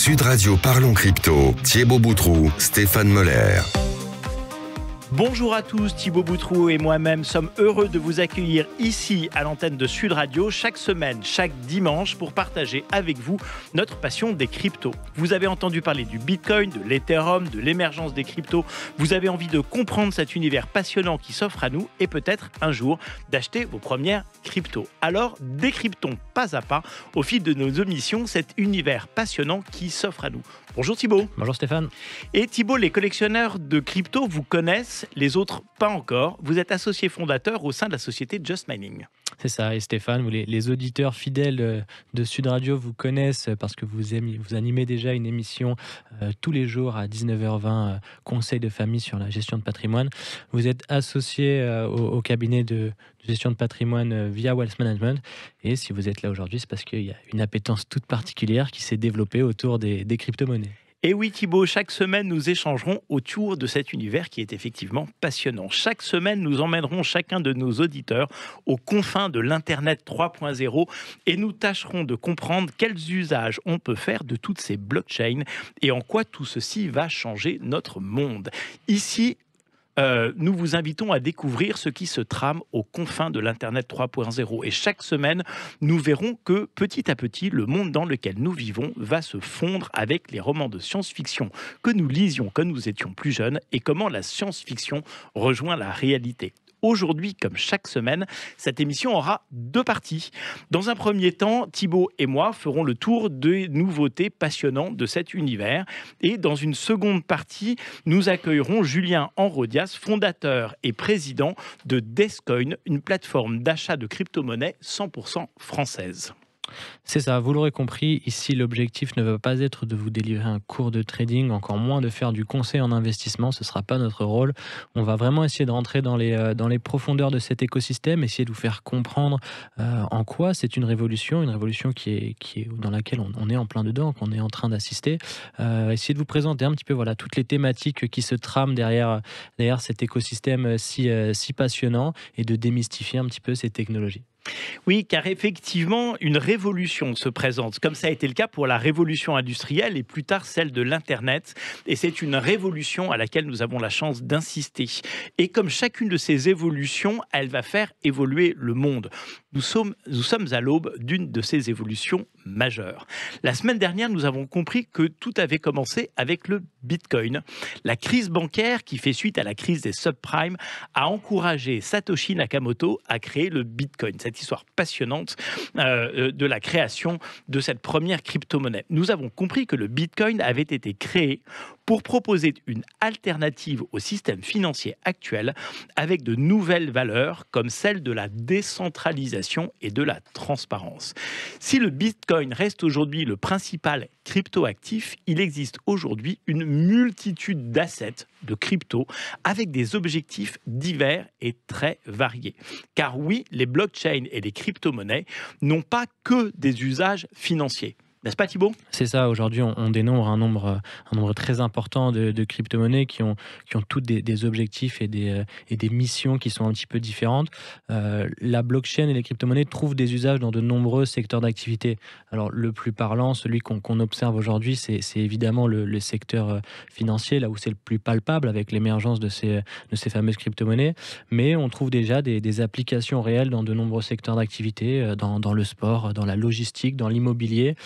Sud Radio Parlons Crypto, Thibaut Boutroux, Stéphane Moller. Bonjour à tous, Thibaut Boutroux et moi-même sommes heureux de vous accueillir ici à l'antenne de Sud Radio chaque semaine, chaque dimanche pour partager avec vous notre passion des cryptos. Vous avez entendu parler du Bitcoin, de l'Ethereum, de l'émergence des cryptos. Vous avez envie de comprendre cet univers passionnant qui s'offre à nous et peut-être un jour d'acheter vos premières cryptos. Alors décryptons pas à pas au fil de nos émissions cet univers passionnant qui s'offre à nous. Bonjour Thibaut. Bonjour Stéphane. Et Thibaut, les collectionneurs de crypto vous connaissent, les autres pas encore. Vous êtes associé fondateur au sein de la société Just Mining. C'est ça, et Stéphane, les auditeurs fidèles de Sud Radio vous connaissent parce que vous animez déjà une émission tous les jours à 19h20, conseil de famille sur la gestion de patrimoine. Vous êtes associé au cabinet de gestion de patrimoine via Wealth Management, et si vous êtes là aujourd'hui, c'est parce qu'il y a une appétence toute particulière qui s'est développée autour des crypto-monnaies. Et oui Thibaut, chaque semaine nous échangerons autour de cet univers qui est effectivement passionnant. Chaque semaine nous emmènerons chacun de nos auditeurs aux confins de l'Internet 3.0 et nous tâcherons de comprendre quels usages on peut faire de toutes ces blockchains et en quoi tout ceci va changer notre monde. Ici, nous vous invitons à découvrir ce qui se trame aux confins de l'Internet 3.0. Et chaque semaine, nous verrons que petit à petit, le monde dans lequel nous vivons va se fondre avec les romans de science-fiction que nous lisions quand nous étions plus jeunes et comment la science-fiction rejoint la réalité. Aujourd'hui, comme chaque semaine, cette émission aura deux parties. Dans un premier temps, Thibaut et moi ferons le tour des nouveautés passionnantes de cet univers. Et dans une seconde partie, nous accueillerons Julien Enrodias, fondateur et président de Descoin, une plateforme d'achat de crypto-monnaies 100% française. C'est ça, vous l'aurez compris, ici l'objectif ne va pas être de vous délivrer un cours de trading, encore moins de faire du conseil en investissement, ce ne sera pas notre rôle. On va vraiment essayer de rentrer dans les profondeurs de cet écosystème, essayer de vous faire comprendre en quoi c'est une révolution qui est dans laquelle on est en plein dedans, qu'on est en train d'assister. Essayer de vous présenter un petit peu toutes les thématiques qui se trament derrière cet écosystème si passionnant et de démystifier un petit peu ces technologies. Oui, car effectivement, une révolution se présente, comme ça a été le cas pour la révolution industrielle et plus tard celle de l'Internet. Et c'est une révolution à laquelle nous avons la chance d'insister. Et comme chacune de ces évolutions, elle va faire évoluer le monde. Nous sommes à l'aube d'une de ces évolutions majeures. La semaine dernière, nous avons compris que tout avait commencé avec le Bitcoin. La crise bancaire qui fait suite à la crise des subprimes a encouragé Satoshi Nakamoto à créer le Bitcoin. Cette histoire passionnante de la création de cette première crypto-monnaie. Nous avons compris que le Bitcoin avait été créé pour proposer une alternative au système financier actuel avec de nouvelles valeurs comme celle de la décentralisation et de la transparence. Si le Bitcoin reste aujourd'hui le principal crypto-actif, il existe aujourd'hui une multitude d'assets de crypto avec des objectifs divers et très variés. Car oui, les blockchains et les crypto-monnaies n'ont pas que des usages financiers. N'est-ce pas Thibaut ? C'est ça, aujourd'hui on dénombre un nombre très important de crypto-monnaies qui ont toutes des objectifs et des missions qui sont un petit peu différentes. La blockchain et les crypto-monnaies trouvent des usages dans de nombreux secteurs d'activité. Alors le plus parlant, celui qu'on observe aujourd'hui, c'est évidemment le secteur financier, là où c'est le plus palpable avec l'émergence de ces fameuses crypto-monnaies. Mais on trouve déjà des applications réelles dans de nombreux secteurs d'activité, dans le sport, dans la logistique, dans l'immobilier.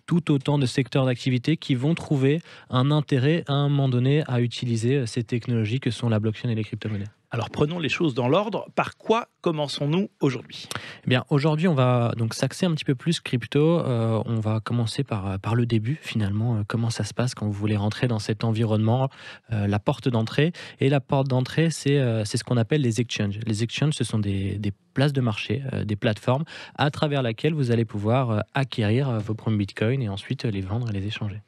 Tout autant de secteurs d'activité qui vont trouver un intérêt à un moment donné à utiliser ces technologies que sont la blockchain et les crypto-monnaies. Alors prenons les choses dans l'ordre. Par quoi commençons-nous aujourd'hui ? Eh bien, aujourd'hui, on va donc s'axer un petit peu plus crypto. On va commencer par le début, finalement. Comment ça se passe quand vous voulez rentrer dans cet environnement, la porte d'entrée. Et la porte d'entrée, c'est ce qu'on appelle les exchanges. Les exchanges, ce sont des places de marché, des plateformes à travers laquelle vous allez pouvoir acquérir vos premiers bitcoins et ensuite les vendre et les échanger.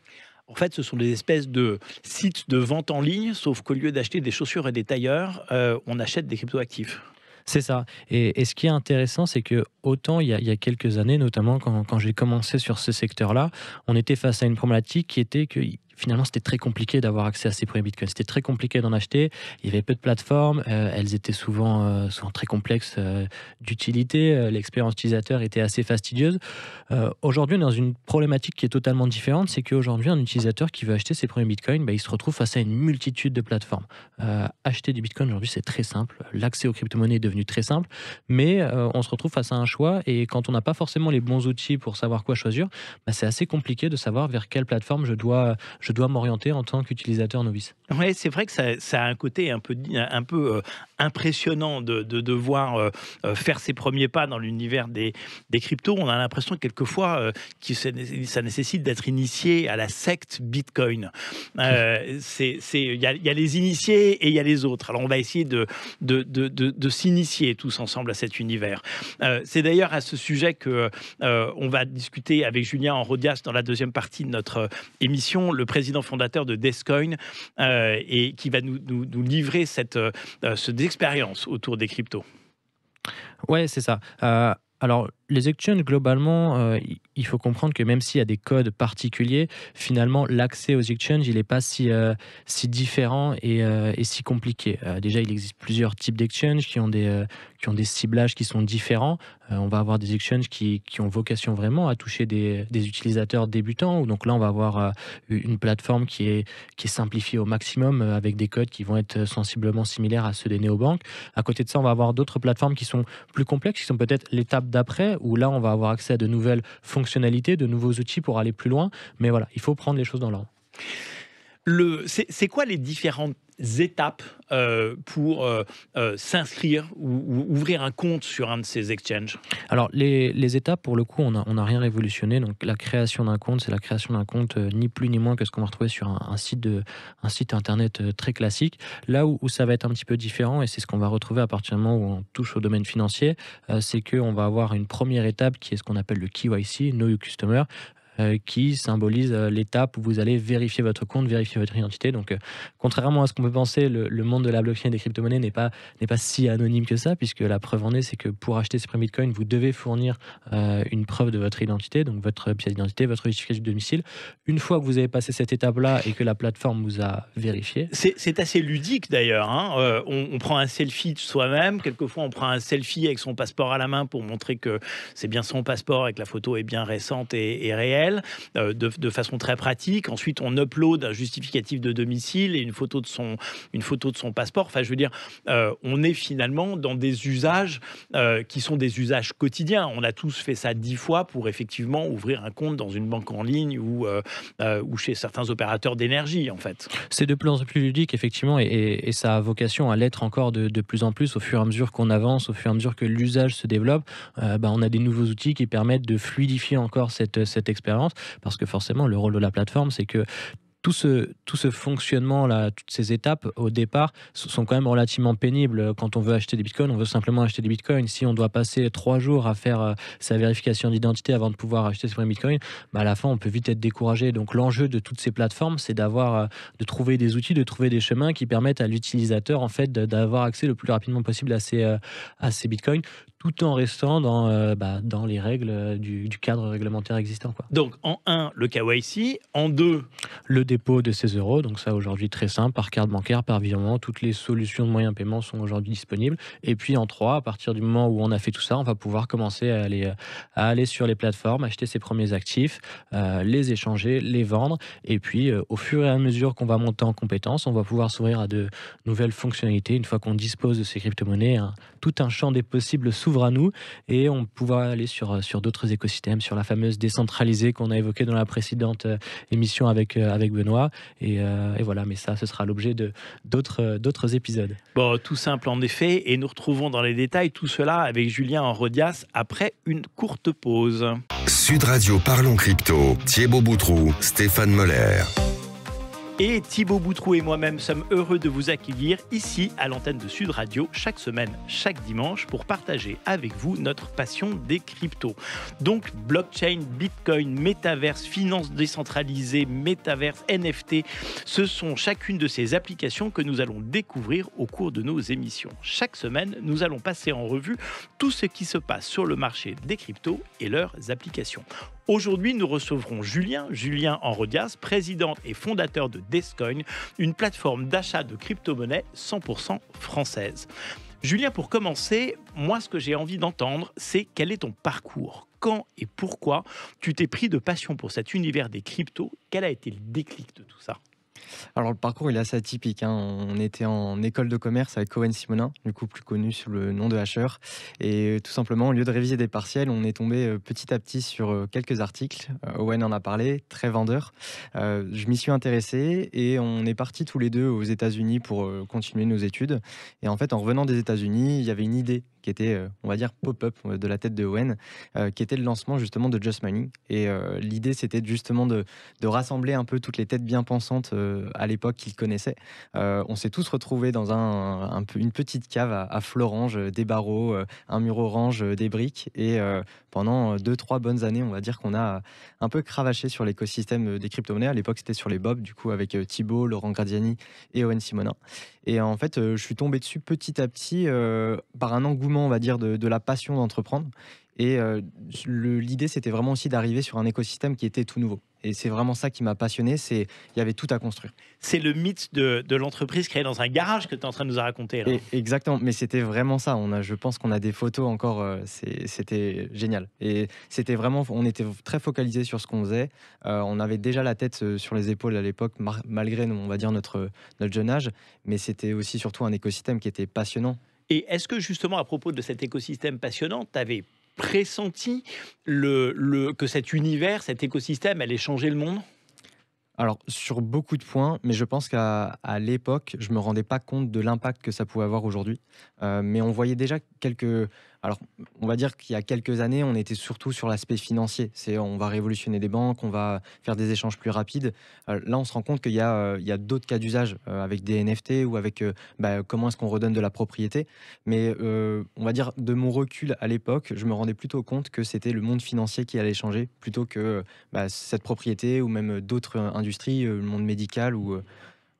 En fait, ce sont des espèces de sites de vente en ligne, sauf qu'au lieu d'acheter des chaussures et des tailleurs, on achète des cryptoactifs. C'est ça. Et ce qui est intéressant, c'est que autant il y a quelques années, notamment quand j'ai commencé sur ce secteur-là, on était face à une problématique qui était qu'il finalement, c'était très compliqué d'avoir accès à ces premiers bitcoins. C'était très compliqué d'en acheter. Il y avait peu de plateformes. Elles étaient souvent très complexes d'utilité. L'expérience utilisateur était assez fastidieuse. Aujourd'hui, on est dans une problématique qui est totalement différente. C'est qu'aujourd'hui, un utilisateur qui veut acheter ses premiers bitcoins, il se retrouve face à une multitude de plateformes. Acheter du bitcoin aujourd'hui, c'est très simple. L'accès aux crypto-monnaies est devenu très simple. Mais on se retrouve face à un choix. Et quand on n'a pas forcément les bons outils pour savoir quoi choisir, c'est assez compliqué de savoir vers quelle plateforme je dois m'orienter en tant qu'utilisateur novice. Oui, c'est vrai que ça a un côté un peu impressionnant de devoir faire ses premiers pas dans l'univers des cryptos. On a l'impression quelquefois que ça nécessite d'être initié à la secte Bitcoin. Il y a les initiés et il y a les autres. Alors on va essayer de s'initier tous ensemble à cet univers. C'est d'ailleurs à ce sujet que on va discuter avec Julien Enrodias dans la deuxième partie de notre émission, le président fondateur de Descoin, et qui va nous livrer cette expérience autour des cryptos. Ouais, c'est ça. Alors, les exchanges, globalement, il faut comprendre que même s'il y a des codes particuliers, finalement, l'accès aux exchanges, il n'est pas si différent et si compliqué. Déjà, il existe plusieurs types d'exchanges qui ont des ciblages qui sont différents. On va avoir des exchanges qui ont vocation vraiment à toucher des utilisateurs débutants. Donc là, on va avoir une plateforme qui est simplifiée au maximum avec des codes qui vont être sensiblement similaires à ceux des néobanques. À côté de ça, on va avoir d'autres plateformes qui sont plus complexes, qui sont peut-être l'étape d'après, où là, on va avoir accès à de nouvelles fonctionnalités, de nouveaux outils pour aller plus loin. Mais voilà, il faut prendre les choses dans l'ordre. C'est quoi les différentes étapes pour s'inscrire ou ouvrir un compte sur un de ces exchanges? Alors, les étapes, pour le coup, on n'a rien révolutionné. Donc, la création d'un compte, c'est la création d'un compte ni plus ni moins que ce qu'on va retrouver sur un site internet très classique. Là où ça va être un petit peu différent, et c'est ce qu'on va retrouver à partir du moment où on touche au domaine financier, c'est qu'on va avoir une première étape qui est ce qu'on appelle le KYC, Know Your Customer, qui symbolise l'étape où vous allez vérifier votre compte, vérifier votre identité. Donc, contrairement à ce qu'on peut penser, le monde de la blockchain et des crypto-monnaies n'est pas si anonyme que ça, puisque la preuve en est, c'est que pour acheter ces premiers bitcoins, vous devez fournir une preuve de votre identité, donc votre pièce d'identité, votre justificatif de domicile. Une fois que vous avez passé cette étape-là et que la plateforme vous a vérifié... C'est assez ludique d'ailleurs. On prend un selfie de soi-même. Quelquefois, on prend un selfie avec son passeport à la main pour montrer que c'est bien son passeport et que la photo est bien récente et réelle. De façon très pratique. Ensuite, on upload un justificatif de domicile et une photo de son passeport. Enfin, je veux dire, on est finalement dans des usages qui sont des usages quotidiens. On a tous fait ça 10 fois pour effectivement ouvrir un compte dans une banque en ligne ou chez certains opérateurs d'énergie, en fait. C'est de plus en plus ludique, effectivement, et ça a vocation à l'être encore de plus en plus au fur et à mesure qu'on avance, au fur et à mesure que l'usage se développe. On a des nouveaux outils qui permettent de fluidifier encore cette expérience, parce que forcément, le rôle de la plateforme, c'est que tout ce fonctionnement-là, toutes ces étapes, au départ, sont quand même relativement pénibles. Quand on veut acheter des bitcoins, on veut simplement acheter des bitcoins. Si on doit passer 3 jours à faire sa vérification d'identité avant de pouvoir acheter ses premiers bitcoins, à la fin, on peut vite être découragé. Donc, l'enjeu de toutes ces plateformes, c'est de trouver des outils, de trouver des chemins qui permettent à l'utilisateur, en fait, d'avoir accès le plus rapidement possible à ces bitcoins, tout en restant dans les règles du cadre réglementaire existant, quoi. Donc, en 1, le KYC. En 2, le dépôt de ces euros. Donc ça, aujourd'hui, très simple, par carte bancaire, par virement. Toutes les solutions de moyens de paiement sont aujourd'hui disponibles. Et puis, en 3, à partir du moment où on a fait tout ça, on va pouvoir commencer à aller sur les plateformes, acheter ses premiers actifs, les échanger, les vendre. Et puis, au fur et à mesure qu'on va monter en compétences, on va pouvoir s'ouvrir à de nouvelles fonctionnalités. Une fois qu'on dispose de ces crypto-monnaies, tout un champ des possibles s'ouvre à nous et on pourra aller sur d'autres écosystèmes, sur la fameuse décentralisée qu'on a évoquée dans la précédente émission avec Benoît. Et voilà, mais ça, ce sera l'objet d'autres épisodes. Bon, tout simple en effet, et nous retrouvons dans les détails tout cela avec Julien Enrodias après une courte pause. Sud Radio Parlons Crypto, Thibaut Boutroux, Stéphane Moller. Et Thibaut Boutroux et moi-même sommes heureux de vous accueillir ici à l'antenne de Sud Radio chaque semaine, chaque dimanche pour partager avec vous notre passion des cryptos. Donc blockchain, bitcoin, métaverse, finance décentralisée, métaverse, NFT, ce sont chacune de ces applications que nous allons découvrir au cours de nos émissions. Chaque semaine, nous allons passer en revue tout ce qui se passe sur le marché des cryptos et leurs applications. Aujourd'hui, nous recevrons Julien Enrodias, président et fondateur de Descoin, une plateforme d'achat de crypto-monnaies 100% française. Julien, pour commencer, moi, ce que j'ai envie d'entendre, c'est quel est ton parcours ? Quand et pourquoi tu t'es pris de passion pour cet univers des cryptos ? Quel a été le déclic de tout ça ? Alors le parcours il est assez atypique, hein. On était en école de commerce avec Owen Simonin, du coup plus connu sous le nom de Hasher. Et tout simplement, au lieu de réviser des partiels, on est tombé petit à petit sur quelques articles. Owen en a parlé, très vendeur. Je m'y suis intéressé et on est partis tous les deux aux États-Unis pour continuer nos études. Et en fait, en revenant des États-Unis, il y avait une idée qui était, on va dire, pop-up de la tête de Owen, qui était le lancement justement de Just Mining. Et l'idée, c'était justement de rassembler un peu toutes les têtes bien pensantes à l'époque qu'il connaissait. On s'est tous retrouvés dans une petite cave à Florange, des barreaux, un mur orange, des briques. Et pendant 2-3 bonnes années, on va dire qu'on a un peu cravaché sur l'écosystème des crypto-monnaies. À l'époque, c'était sur les Bob, du coup, avec Thibaut, Laurent Gradiani et Owen Simonin. Et en fait, je suis tombé dessus petit à petit par un engouement, on va dire, de la passion d'entreprendre. Et l'idée, c'était vraiment aussi d'arriver sur un écosystème qui était tout nouveau. Et c'est vraiment ça qui m'a passionné, il y avait tout à construire. C'est le mythe de l'entreprise créée dans un garage que tu es en train de nous raconter. Là. Exactement, mais c'était vraiment ça. Je pense qu'on a des photos encore, c'était génial. Et c'était vraiment, on était très focalisés sur ce qu'on faisait. On avait déjà la tête sur les épaules à l'époque, malgré, on va dire, notre jeune âge. Mais c'était aussi surtout un écosystème qui était passionnant. Et est-ce que justement, à propos de cet écosystème passionnant, tu avais pressenti que cet univers, cet écosystème allait changer le monde ? Alors, sur beaucoup de points, mais je pense qu'à l'époque, je ne me rendais pas compte de l'impact que ça pouvait avoir aujourd'hui. Mais on voyait déjà quelques... Alors, on va dire qu'il y a quelques années, on était surtout sur l'aspect financier. On va révolutionner les banques, on va faire des échanges plus rapides. Là, on se rend compte qu'il y a d'autres cas d'usage avec des NFT ou avec comment est-ce qu'on redonne de la propriété. Mais on va dire, de mon recul à l'époque, je me rendais plutôt compte que c'était le monde financier qui allait changer plutôt que cette propriété ou même d'autres industries, le monde médical ou...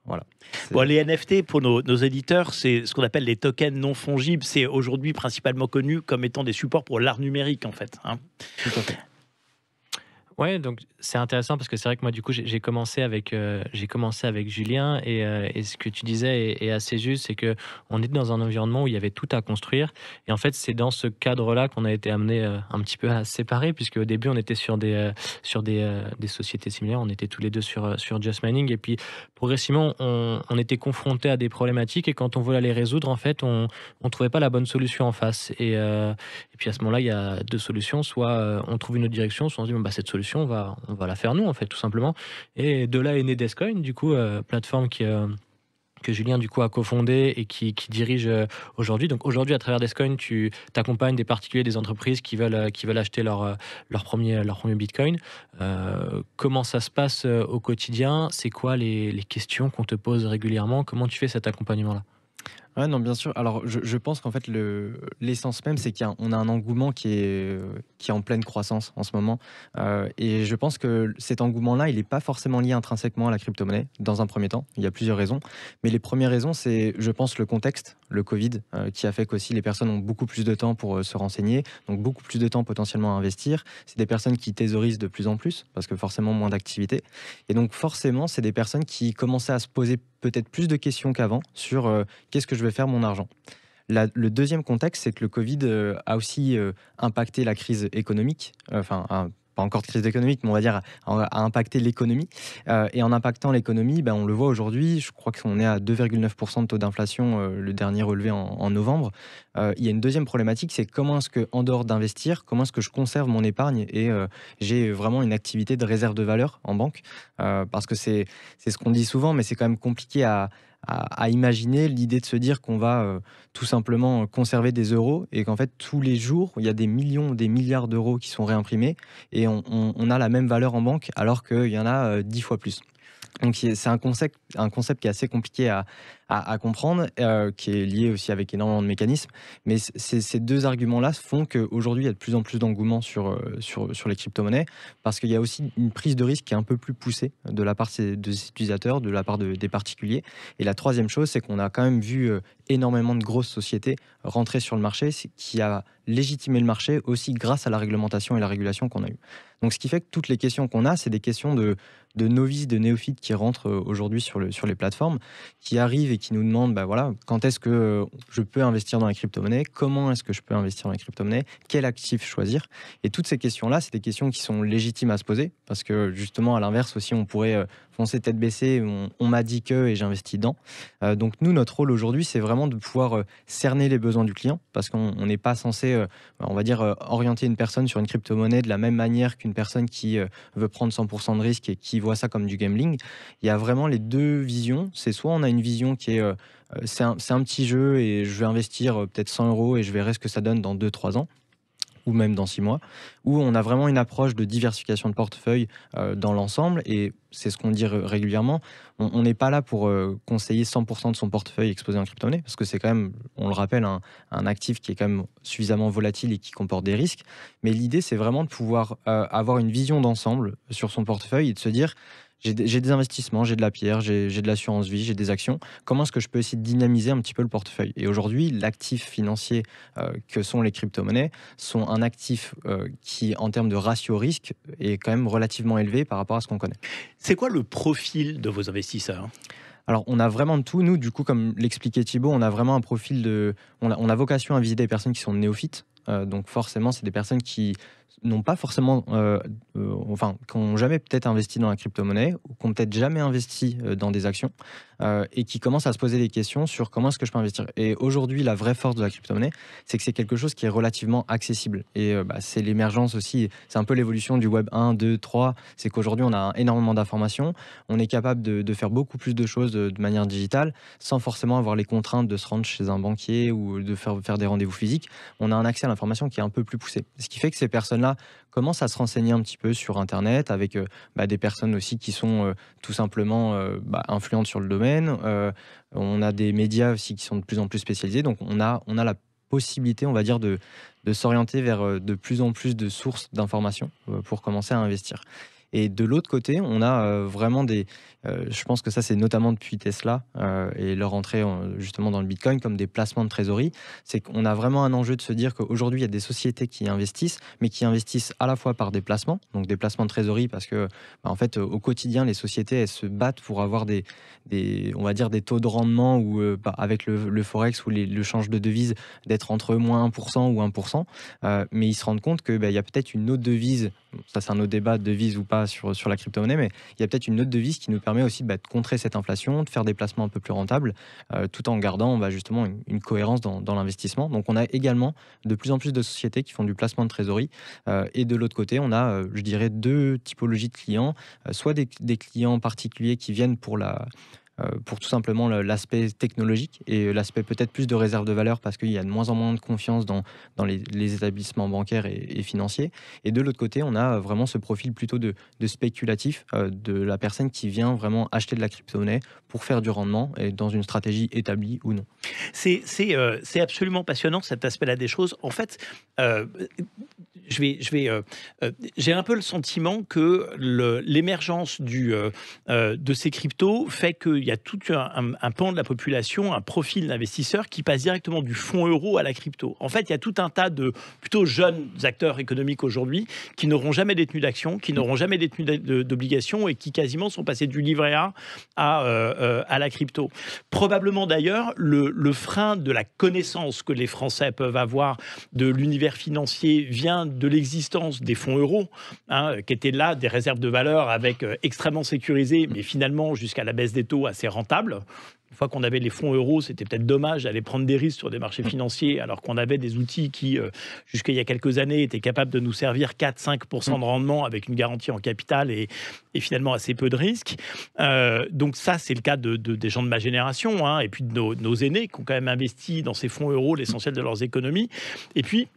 Voilà. Bon, les NFT, pour nos éditeurs, c'est ce qu'on appelle les tokens non fongibles. C'est aujourd'hui principalement connu comme étant des supports pour l'art numérique, en fait. Hein. Tout à fait. Ouais, donc c'est intéressant parce que c'est vrai que moi, du coup, j'ai commencé avec Julien et ce que tu disais est assez juste, c'est que on est dans un environnement où il y avait tout à construire et en fait, c'est dans ce cadre-là qu'on a été amené un petit peu à se séparer puisque au début, on était sur des sociétés similaires, on était tous les deux sur Just Mining et puis progressivement, on était confrontés à des problématiques et quand on voulait les résoudre, en fait, on trouvait pas la bonne solution en face et puis à ce moment-là, il y a deux solutions, soit on trouve une autre direction, soit on se dit cette solution on va la faire nous en fait tout simplement et de là est né Descoin du coup plateforme que Julien du coup a cofondé et qui dirige aujourd'hui. Donc aujourd'hui à travers Descoin tu t'accompagnes des particuliers, des entreprises qui veulent acheter leur premier Bitcoin. Comment ça se passe au quotidien? C'est quoi les questions qu'on te pose régulièrement? Comment tu fais cet accompagnement là? Ouais, non, bien sûr. Alors, je pense qu'en fait, l'essence même, c'est qu'on a un engouement qui est en pleine croissance en ce moment. Et je pense que cet engouement-là, il n'est pas forcément lié intrinsèquement à la crypto-monnaie, dans un premier temps. Il y a plusieurs raisons. Mais les premières raisons, c'est, je pense, le contexte, le Covid, qui a fait qu'aussi les personnes ont beaucoup plus de temps pour se renseigner, donc beaucoup plus de temps potentiellement à investir. C'est des personnes qui thésaurisent de plus en plus, parce que forcément, moins d'activité. Et donc, forcément, c'est des personnes qui commençaient à se poser peut-être plus de questions qu'avant sur qu'est-ce que je vais faire mon argent. Le deuxième contexte, c'est que le Covid a aussi impacté la crise économique, pas encore de crise économique, mais on va dire a impacté l'économie. Et en impactant l'économie, on le voit aujourd'hui, je crois qu'on est à 2,9% de taux d'inflation, le dernier relevé en novembre. Il y a une deuxième problématique, c'est comment est-ce que, en dehors d'investir, comment est-ce que je conserve mon épargne et j'ai vraiment une activité de réserve de valeur en banque, parce que c'est ce qu'on dit souvent, mais c'est quand même compliqué à imaginer l'idée de se dire qu'on va tout simplement conserver des euros et qu'en fait tous les jours il y a des millions, des milliards d'euros qui sont réimprimés et on a la même valeur en banque alors qu'il y en a 10 fois plus. Donc c'est un concept qui est assez compliqué à comprendre, qui est lié aussi avec énormément de mécanismes. Mais ces deux arguments-là font qu'aujourd'hui, il y a de plus en plus d'engouement sur les crypto-monnaies, parce qu'il y a aussi une prise de risque qui est un peu plus poussée de la part de ces utilisateurs, de la part des particuliers. Et la troisième chose, c'est qu'on a quand même vu énormément de grosses sociétés rentrer sur le marché, qui a légitimer le marché aussi grâce à la réglementation et la régulation qu'on a eue. Donc ce qui fait que toutes les questions qu'on a, c'est des questions de novices, de néophytes qui rentrent aujourd'hui sur les plateformes, qui arrivent et qui nous demandent voilà, quand est-ce que je peux investir dans les crypto-monnaies, comment est-ce que je peux investir dans les crypto-monnaies, quel actif choisir. Et toutes ces questions-là, c'est des questions qui sont légitimes à se poser, parce que justement, à l'inverse aussi, on pourrait foncer tête baissée, on m'a dit que et j'investis dedans. Donc nous, notre rôle aujourd'hui, c'est vraiment de pouvoir cerner les besoins du client, parce qu'on n'est pas censé, on va dire, orienter une personne sur une crypto-monnaie de la même manière qu'une personne qui veut prendre 100% de risque et qui voit ça comme du gambling. Il y a vraiment les deux visions. C'est soit on a une vision qui est c'est un petit jeu et je vais investir peut-être 100 € et je verrai ce que ça donne dans 2-3 ans, ou même dans 6 mois, où on a vraiment une approche de diversification de portefeuille dans l'ensemble, et c'est ce qu'on dit régulièrement, on n'est pas là pour conseiller 100% de son portefeuille exposé en crypto-monnaie, parce que c'est quand même, on le rappelle, un actif qui est quand même suffisamment volatile et qui comporte des risques, mais l'idée c'est vraiment de pouvoir avoir une vision d'ensemble sur son portefeuille et de se dire, j'ai des investissements, j'ai de la pierre, j'ai de l'assurance vie, j'ai des actions. Comment est-ce que je peux essayer de dynamiser un petit peu le portefeuille? Et aujourd'hui, l'actif financier que sont les crypto-monnaies sont un actif qui, en termes de ratio risque, est quand même relativement élevé par rapport à ce qu'on connaît. C'est quoi le profil de vos investisseurs? Alors, on a vraiment de tout. Nous, du coup, comme l'expliquait Thibaut, on a vraiment un profil de... On a vocation à viser des personnes qui sont néophytes. Donc forcément, c'est des personnes qui n'ont pas forcément, qui n'ont jamais peut-être investi dans la crypto-monnaie, ou qui n'ont peut-être jamais investi dans des actions, et qui commencent à se poser des questions sur comment est-ce que je peux investir. Et aujourd'hui, la vraie force de la crypto-monnaie, c'est que c'est quelque chose qui est relativement accessible. Et c'est l'émergence aussi, c'est un peu l'évolution du Web 1, 2, 3, c'est qu'aujourd'hui, on a énormément d'informations, on est capable de faire beaucoup plus de choses de manière digitale, sans forcément avoir les contraintes de se rendre chez un banquier ou de faire des rendez-vous physiques. On a un accès à l'information qui est un peu plus poussé. Ce qui fait que ces personnes-là commencent à se renseigner un petit peu sur Internet, avec des personnes aussi qui sont tout simplement influentes sur le domaine. On a des médias aussi qui sont de plus en plus spécialisés. Donc on a la possibilité, on va dire, de s'orienter vers de plus en plus de sources d'informations pour commencer à investir. Et de l'autre côté, on a vraiment je pense que ça, c'est notamment depuis Tesla et leur entrée justement dans le Bitcoin, comme des placements de trésorerie. C'est qu'on a vraiment un enjeu de se dire qu'aujourd'hui, il y a des sociétés qui investissent, mais qui investissent à la fois par des placements, donc des placements de trésorerie, parce que en fait, au quotidien, les sociétés, elles se battent pour avoir on va dire des taux de rendement ou avec le Forex ou le change de devise, d'être entre moins 1% ou 1%. Mais ils se rendent compte qu'il y a peut-être une autre devise, ça c'est un autre débat, devise ou pas sur la crypto-monnaie, mais il y a peut-être une autre devise qui nous permet aussi de contrer cette inflation, de faire des placements un peu plus rentables, tout en gardant justement une cohérence dans l'investissement. Donc on a également de plus en plus de sociétés qui font du placement de trésorerie, et de l'autre côté, on a, je dirais, deux typologies de clients, soit des clients particuliers qui viennent pour tout simplement l'aspect technologique et l'aspect peut-être plus de réserve de valeur, parce qu'il y a de moins en moins de confiance dans les établissements bancaires et financiers. Et de l'autre côté, on a vraiment ce profil plutôt de spéculatif, de la personne qui vient vraiment acheter de la crypto-monnaie pour faire du rendement, et dans une stratégie établie ou non. C'est absolument passionnant, cet aspect-là des choses. En fait, j'ai un peu le sentiment que l'émergence de ces cryptos fait qu'il y a tout un pan de la population, un profil d'investisseur qui passe directement du fonds euro à la crypto. En fait, il y a tout un tas de plutôt jeunes acteurs économiques aujourd'hui qui n'auront jamais détenu d'actions, qui n'auront jamais détenu d'obligations, et qui quasiment sont passés du livret A à la crypto. Probablement d'ailleurs, le frein de la connaissance que les Français peuvent avoir de l'univers financier vient de l'existence des fonds euros, qui étaient là des réserves de valeur extrêmement sécurisées, mais finalement jusqu'à la baisse des taux assez rentables. Une fois qu'on avait les fonds euros, c'était peut-être dommage d'aller prendre des risques sur des marchés financiers, alors qu'on avait des outils qui, jusqu'à il y a quelques années, étaient capables de nous servir 4-5% de rendement avec une garantie en capital et finalement assez peu de risques. Donc ça, c'est le cas des gens de ma génération, et puis de nos aînés qui ont quand même investi dans ces fonds euros l'essentiel de leurs économies. Et puis,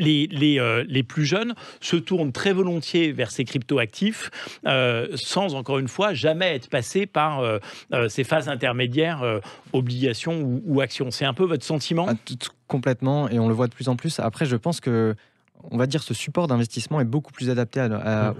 les plus jeunes se tournent très volontiers vers ces crypto-actifs, sans, encore une fois, jamais être passés par ces phases intermédiaires, obligations ou actions. C'est un peu votre sentiment ? Complètement, et on le voit de plus en plus. Après, je pense que on va dire, ce support d'investissement est beaucoup plus adapté pas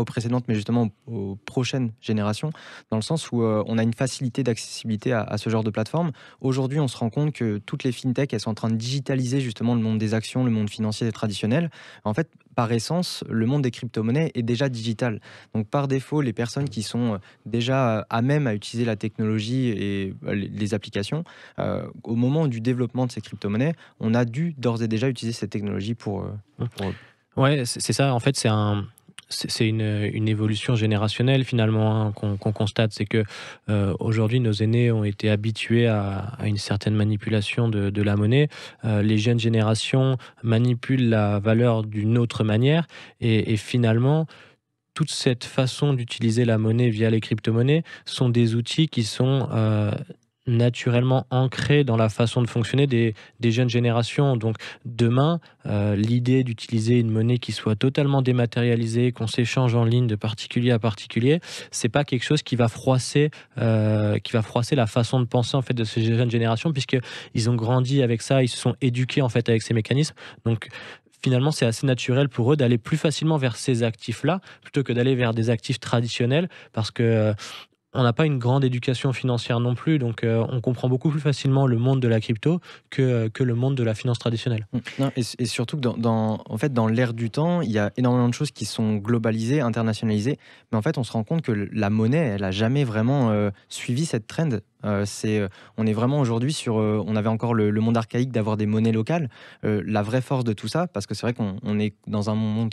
aux précédentes, mais justement aux prochaines générations, dans le sens où on a une facilité d'accessibilité à ce genre de plateforme. Aujourd'hui, on se rend compte que toutes les fintechs, elles sont en train de digitaliser justement le monde des actions, le monde financier traditionnel. En fait, par essence, le monde des crypto-monnaies est déjà digital. Donc, par défaut, les personnes qui sont déjà à même à utiliser la technologie et les applications, au moment du développement de ces crypto-monnaies, on a dû d'ores et déjà utiliser cette technologie pour Ouais, c'est ça. En fait, c'est une évolution générationnelle finalement, hein, qu'on constate. C'est que aujourd'hui, nos aînés ont été habitués à une certaine manipulation de la monnaie. Les jeunes générations manipulent la valeur d'une autre manière. Et finalement, toute cette façon d'utiliser la monnaie via les crypto-monnaies sont des outils qui sont naturellement ancrés dans la façon de fonctionner des jeunes générations. Donc demain, l'idée d'utiliser une monnaie qui soit totalement dématérialisée, qu'on s'échange en ligne de particulier à particulier, c'est pas quelque chose qui va froisser la façon de penser en fait de ces jeunes générations, puisqu'ils ont grandi avec ça, ils se sont éduqués en fait avec ces mécanismes. Donc finalement, c'est assez naturel pour eux d'aller plus facilement vers ces actifs-là plutôt que d'aller vers des actifs traditionnels, parce que on n'a pas une grande éducation financière non plus, donc on comprend beaucoup plus facilement le monde de la crypto que le monde de la finance traditionnelle. Non, et surtout que en fait, dans l'ère du temps, il y a énormément de choses qui sont globalisées, internationalisées, mais en fait, on se rend compte que la monnaie, elle n'a jamais vraiment suivi cette trend. On est vraiment aujourd'hui sur. On avait encore le monde archaïque d'avoir des monnaies locales. La vraie force de tout ça, parce que c'est vrai qu'on est dans un monde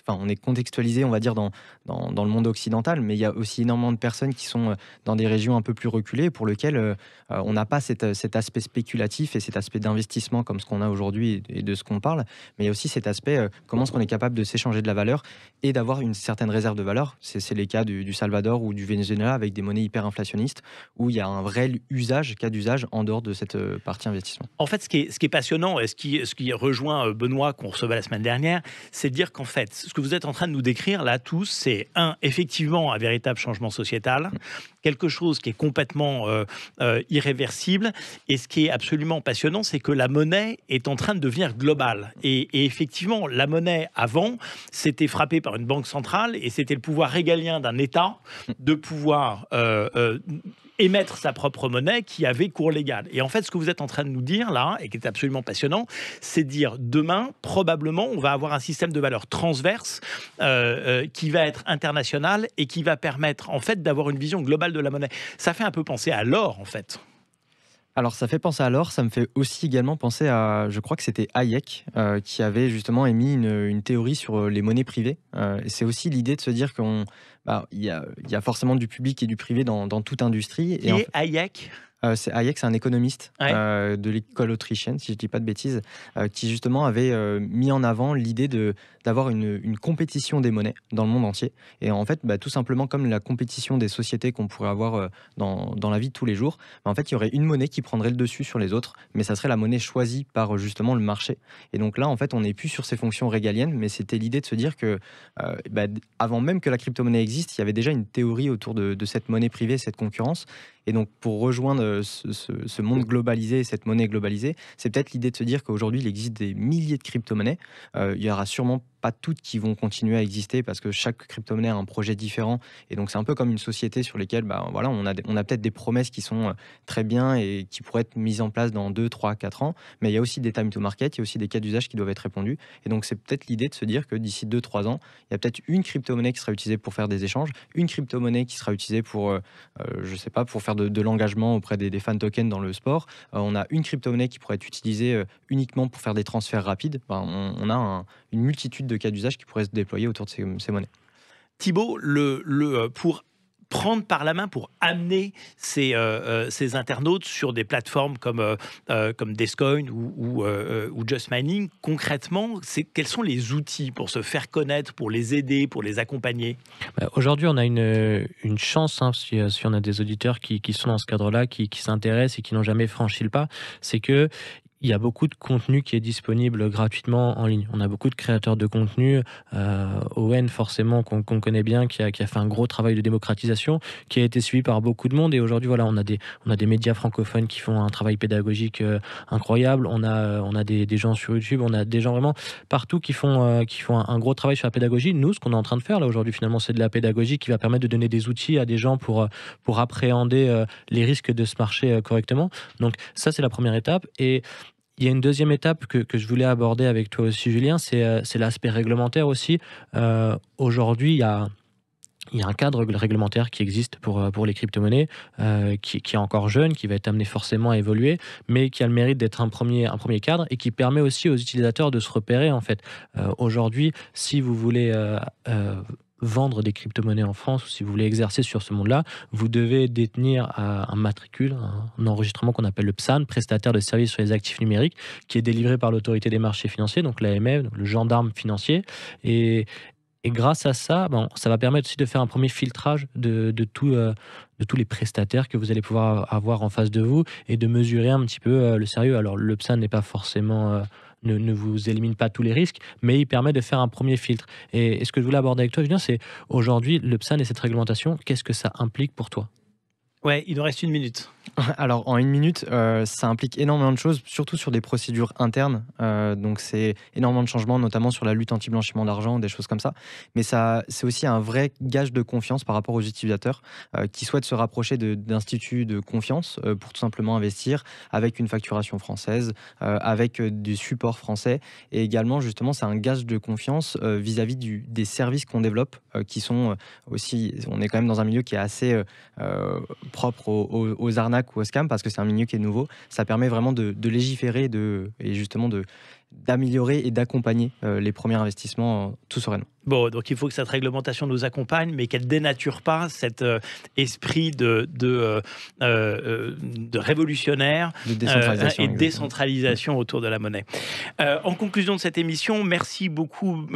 on est contextualisé, on va dire, dans le monde occidental, mais il y a aussi énormément de personnes qui sont dans des régions un peu plus reculées pour lesquelles on n'a pas cet aspect spéculatif et cet aspect d'investissement comme ce qu'on a aujourd'hui et de ce qu'on parle, mais il y a aussi cet aspect comment est-ce qu'on est capable de s'échanger de la valeur et d'avoir une certaine réserve de valeur. C'est les cas du Salvador ou du Venezuela avec des monnaies hyper inflationnistes où il y a un vrai cas d'usage en dehors de cette partie investissement. En fait, ce qui est passionnant et ce qui rejoint Benoît qu'on recevait la semaine dernière, c'est de dire qu'en fait, ce que vous êtes en train de nous décrire là tous, c'est effectivement un véritable changement sociétal, quelque chose qui est complètement irréversible. Et ce qui est absolument passionnant, c'est que la monnaie est en train de devenir globale. Et effectivement, la monnaie, avant, c'était frappée par une banque centrale et c'était le pouvoir régalien d'un État de pouvoir émettre sa propre monnaie qui avait cours légal. Et en fait, ce que vous êtes en train de nous dire là, et qui est absolument passionnant, c'est de dire demain, probablement, on va avoir un système de valeurs transverse qui va être international et qui va permettre en fait d'avoir une vision globale de la monnaie. Ça fait un peu penser à l'or en fait. Alors, ça fait penser à l'or, ça me fait aussi également penser à, je crois que c'était Hayek, qui avait justement émis une théorie sur les monnaies privées. Et c'est aussi l'idée de se dire il y a forcément du public et du privé dans toute industrie. Et Hayek Hayek, c'est un économiste de l'école autrichienne, si je ne dis pas de bêtises, qui justement avait mis en avant l'idée d'avoir une compétition des monnaies dans le monde entier. Et en fait, tout simplement comme la compétition des sociétés qu'on pourrait avoir dans la vie de tous les jours, en fait, il y aurait une monnaie qui prendrait le dessus sur les autres, mais ça serait la monnaie choisie par justement le marché. Et donc là, en fait, on n'est plus sur ces fonctions régaliennes, mais c'était l'idée de se dire que avant même que la crypto-monnaie existe, il y avait déjà une théorie autour de cette monnaie privée, cette concurrence. Et donc, pour rejoindre ce monde globalisé, cette monnaie globalisée, c'est peut-être l'idée de se dire qu'aujourd'hui, il existe des milliers de crypto-monnaies. Il y aura sûrement pas toutes qui vont continuer à exister parce que chaque crypto-monnaie a un projet différent. Et donc, c'est un peu comme une société sur laquelle on a peut-être des promesses qui sont très bien et qui pourraient être mises en place dans 2, 3, 4 ans. Mais il y a aussi des time to market, il y a aussi des cas d'usage qui doivent être répondus. Et donc, c'est peut-être l'idée de se dire que d'ici 2, 3 ans, il y a peut-être une crypto-monnaie qui sera utilisée pour faire des échanges, une crypto-monnaie qui sera utilisée pour, je sais pas, pour faire de l'engagement auprès des fan tokens dans le sport. On a une crypto-monnaie qui pourrait être utilisée uniquement pour faire des transferts rapides. On a une multitude de cas d'usage qui pourraient se déployer autour de ces monnaies. Thibaut, pour prendre par la main, pour amener ces internautes sur des plateformes comme Descoin ou Just Mining, concrètement, quels sont les outils pour se faire connaître, pour les aider, pour les accompagner ? Aujourd'hui, on a une chance, si on a des auditeurs qui sont dans ce cadre-là, qui s'intéressent et qui n'ont jamais franchi le pas, c'est que il y a beaucoup de contenu qui est disponible gratuitement en ligne. On a beaucoup de créateurs de contenu, Owen forcément qu'on connaît bien, qui a fait un gros travail de démocratisation, qui a été suivi par beaucoup de monde. Et aujourd'hui, voilà, on a des médias francophones qui font un travail pédagogique incroyable. On a des gens sur YouTube, on a des gens vraiment partout qui font un gros travail sur la pédagogie. Nous, ce qu'on est en train de faire là aujourd'hui, finalement, c'est de la pédagogie qui va permettre de donner des outils à des gens pour appréhender les risques de ce marché correctement. Donc ça, c'est la première étape. Et il y a une deuxième étape que je voulais aborder avec toi aussi, Julien, c'est l'aspect réglementaire aussi. Aujourd'hui, il y a un cadre réglementaire qui existe pour les crypto-monnaies, qui est encore jeune, qui va être amené forcément à évoluer, mais qui a le mérite d'être un premier cadre et qui permet aussi aux utilisateurs de se repérer, en fait. Aujourd'hui, si vous voulez vendre des crypto-monnaies en France, ou si vous voulez exercer sur ce monde-là, vous devez détenir un matricule, un enregistrement qu'on appelle le PSAN, prestataire de services sur les actifs numériques, qui est délivré par l'autorité des marchés financiers, donc l'AMF, donc le gendarme financier. Et grâce à ça, ça va permettre aussi de faire un premier filtrage de tous les prestataires que vous allez pouvoir avoir en face de vous et de mesurer un petit peu le sérieux. Alors, le PSAN n'est pas forcément... ne vous élimine pas tous les risques, mais il permet de faire un premier filtre. Et ce que je voulais aborder avec toi, Julien, c'est aujourd'hui, le PSAN et cette réglementation, qu'est-ce que ça implique pour toi ? Ouais, il nous reste 1 minute. Alors, en 1 minute, ça implique énormément de choses, surtout sur des procédures internes. Donc, c'est énormément de changements, notamment sur la lutte anti-blanchiment d'argent, des choses comme ça. Mais c'est aussi un vrai gage de confiance par rapport aux utilisateurs qui souhaitent se rapprocher d'instituts de confiance pour tout simplement investir avec une facturation française, avec du support français. Et également, justement, c'est un gage de confiance vis-à-vis des services qu'on développe, qui sont aussi... On est quand même dans un milieu qui est assez propre aux arnaques ou aux scams, parce que c'est un milieu qui est nouveau. Ça permet vraiment de légiférer et justement d'améliorer et d'accompagner les premiers investissements tout sereinement. Bon, donc il faut que cette réglementation nous accompagne, mais qu'elle ne dénature pas cet esprit de révolutionnaire et décentralisation autour de la monnaie. En conclusion de cette émission, merci beaucoup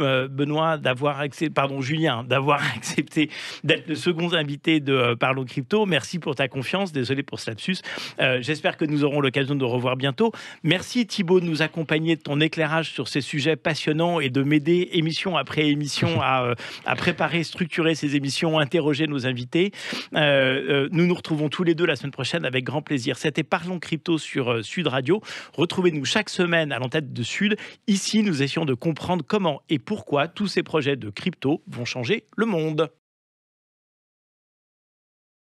Julien, d'avoir accepté d'être le second invité de Parlons Crypto. Merci pour ta confiance, désolé pour ce lapsus. J'espère que nous aurons l'occasion de revoir bientôt. Merci Thibaut de nous accompagner, de ton éclairage sur ces sujets passionnants et de m'aider émission après émission à préparer, structurer ces émissions, interroger nos invités. Nous nous retrouvons tous les deux la semaine prochaine avec grand plaisir. C'était Parlons Crypto sur Sud Radio. Retrouvez-nous chaque semaine à l'antenne de Sud. Ici, nous essayons de comprendre comment et pourquoi tous ces projets de crypto vont changer le monde.